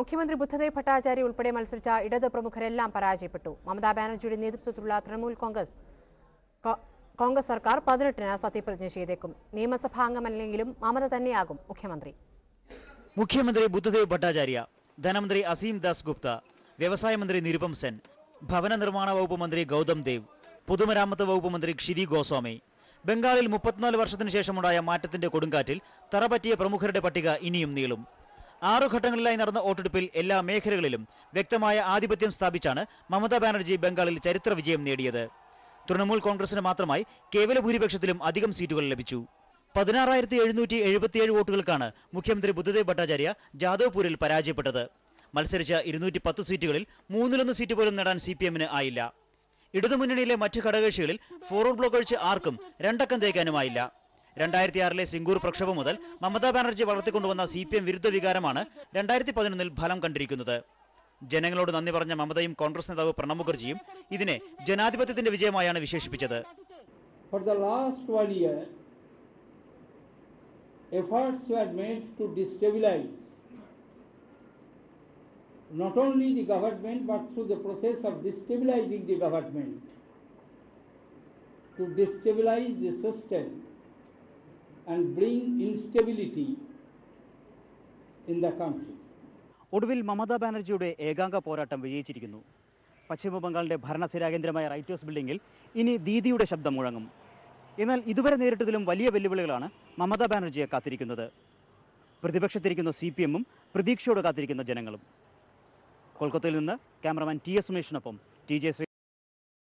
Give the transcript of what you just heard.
മുഖ്യമന്ത്രി ബുദ്ധദേവ് ഭട്ടാചാര്യ ഉൾപ്പെടെ മത്സരിച്ച ഇടത് പ്രമുഖരെല്ലാം പരാജയപ്പെട്ടു. മമതാ ബാനർജിയുടെ നേതൃത്വത്തിലുള്ള തൃണമൂൽ കോൺഗ്രസ് സർക്കാർ 18-ന് സത്യപ്രതിജ്ഞ ചെയ്തേക്കും. നിയമസഭാംഗമല്ലെങ്കിലും മമത തന്നെയാകും മുഖ്യമന്ത്രി. മുഖ്യമന്ത്രി ബുദ്ധദേവ് ഭട്ടാചാര്യ, ധനമന്ത്രി അസീം ദാസ് ഗുപ്ത, വ്യവസായ മന്ത്രി നിരുപം സെൻ, ഭവന നിർമ്മാണ വകുപ്പ് മന്ത്രി ഗൗതം ദേവ്, പൊതുമരാമത്ത് വകുപ്പ് മന്ത്രി ഷിരി ഗോസ്വാമി. ബംഗാളിൽ 34 വർഷത്തിന് ശേഷമുണ്ടായ മാറ്റത്തിന്റെ കൊടുങ്കാറ്റിൽ തറപറ്റിയ പ്രമുഖരുടെ പട്ടിക ഇനിയും നീളും. 6 ഘട്ടങ്ങളിലായി നടന്ന വോട്ടെടുപ്പിൽ എല്ലാ മേഖലകളിലും വ്യക്തമായ ആധിപത്യം സ്ഥാപിച്ചാണ് മമതാ ബാനർജി ബംഗാളിൽ ചരിത്ര വിജയം നേടിയത്. തൃണമൂൽ കോൺഗ്രസിന് മാത്രമായി കേവല ഭൂരിപക്ഷത്തിലും അധികം സീറ്റുകൾ ലഭിച്ചു. 16,777 വോട്ടുകൾക്കാണ് മുഖ്യമന്ത്രി ബുദ്ധദേവ് ഭട്ടാചാര്യ ജാദവ്പൂരിൽ പരാജയപ്പെട്ടത്. മത്സരിച്ച 210 സീറ്റുകളിൽ 1/3 സീറ്റ് പോലും നേടാൻ CPM-ന് ആയില്ല. ഇടതുമുന്നണിയിലെ മറ്റ് ഘടകകക്ഷികളിൽ ഫോർവേഡ് ബ്ലോക്ക് ഒഴിച്ച് ആർക്കും 2 അക്കം തേക്കാനുമായില്ല. 2006-ലെ സിംഗൂർ പ്രക്ഷോഭം മുതൽ മമതാ ബാനർജി വളർത്തിക്കൊണ്ടുവന്ന CPM വിരുദ്ധ വികാരമാണ് 2011-ൽ ഫലം കണ്ടിരിക്കുന്നത്. ജനങ്ങളോട് നന്ദി പറഞ്ഞ മമതയും കോൺഗ്രസ് നേതാവ് പ്രണബ് മുഖർജിയും ഇതിനെ ജനാധിപത്യത്തിന്റെ വിജയമായാണ് വിശേഷിപ്പിച്ചത്. For the last 1 year, efforts were made to destabilize not only the government but through the process of destabilizing the government, to destabilize the system and bring instability in the country. ഒടുവിൽ മമതാ ബാനർജിയുടെ ഏകാംഗ പോരാട്ടം വിജയിച്ചിരിക്കുന്നു. പശ്ചിമ ബംഗാളിന്റെ ഭരണസ്ഥിരാ കേന്ദ്രമായ right house ബിൽഡിംഗിൽ ഇനി ദീദിയുടെ ശബ്ദം മുഴങ്ങും. എന്നാൽ ഇതുവരെ നേരിട്ടതിലും വലിയ വെല്ലുവിളികളാണ് മമതാ ബാനർജിയെ കാത്തിരിക്കുന്നത്. പ്രതിപക്ഷത്തിരിക്കുന്ന CPM-ഉം പ്രതീക്ഷയോട് കാത്തിരിക്കുന്ന ജനങ്ങളും. കൊൽക്കത്തയിൽ നിന്ന് ക്യാമറമാൻ TS സുമേഷിനൊപ്പം TJ